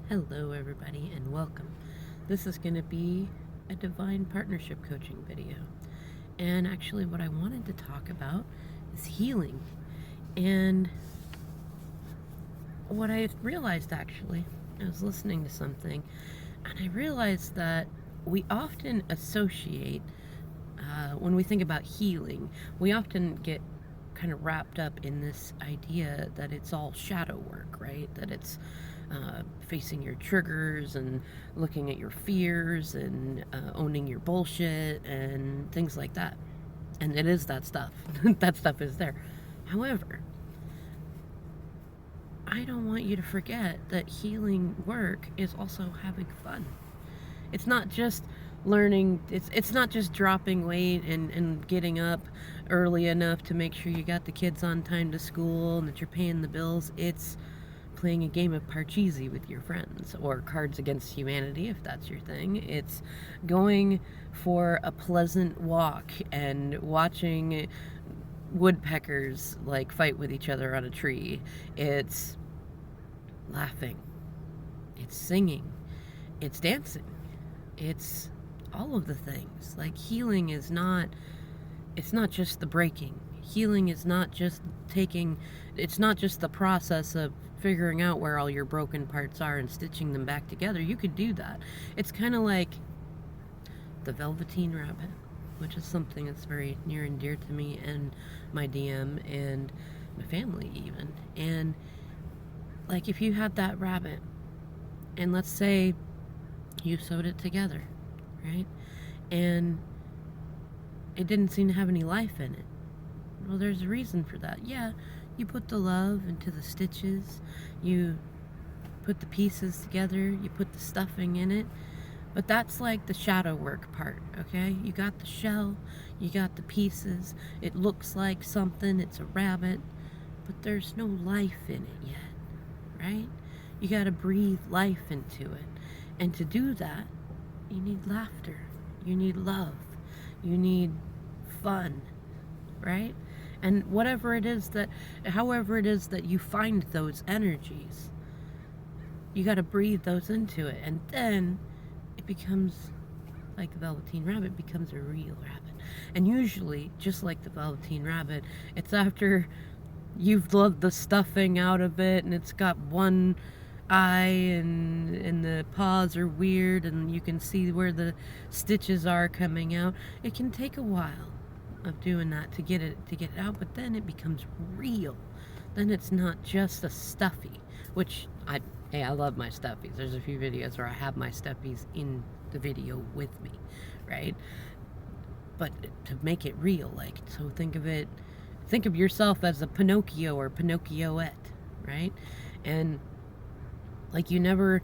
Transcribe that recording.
Hello everybody and welcome. This is going to be a divine partnership coaching video. And actually what I wanted to talk about is healing. And what I realized actually, I was listening to something and I realized that we often associate, when we think about healing, we often get kind of wrapped up in this idea that it's all shadow work, right? That it's facing your triggers and looking at your fears and owning your bullshit and things like that. And it is that stuff. That stuff is there. However, I don't want you to forget that healing work is also having fun. It's not just learning, it's not just dropping weight and getting up early enough to make sure you got the kids on time to school and that you're paying the bills. It's playing a game of Parcheesi with your friends, or Cards Against Humanity if that's your thing. It's going for a pleasant walk and watching woodpeckers like fight with each other on a tree. It's laughing, it's singing, it's dancing, it's all of the things. Like, healing is not, it's not just the breaking. Healing is not just it's not just the process of figuring out where all your broken parts are and stitching them back together. You could do that. It's kind of like the Velveteen Rabbit, which is something that's very near and dear to me and my DM and my family even. And like, if you had that rabbit and let's say you sewed it together, right? And it didn't seem to have any life in it. Well, there's a reason for that. Yeah, you put the love into the stitches, you put the pieces together, you put the stuffing in it, but that's like the shadow work part, okay? You got the shell, you got the pieces, it looks like something, it's a rabbit, but there's no life in it yet, right? You gotta breathe life into it. And to do that, you need laughter, you need love, you need fun, right? And however it is that you find those energies, you got to breathe those into it, and then it becomes like the Velveteen Rabbit becomes a real rabbit. And usually, just like the Velveteen Rabbit, it's after you've loved the stuffing out of it and it's got one eye and the paws are weird and you can see where the stitches are coming out. It can take a while of doing that to get it out, but then it becomes real. Then it's not just a stuffy, which I love my stuffies. There's a few videos where I have my stuffies in the video with me, right? But to make it real, like, so think of yourself as a Pinocchio or Pinocchioette, right? And like, you never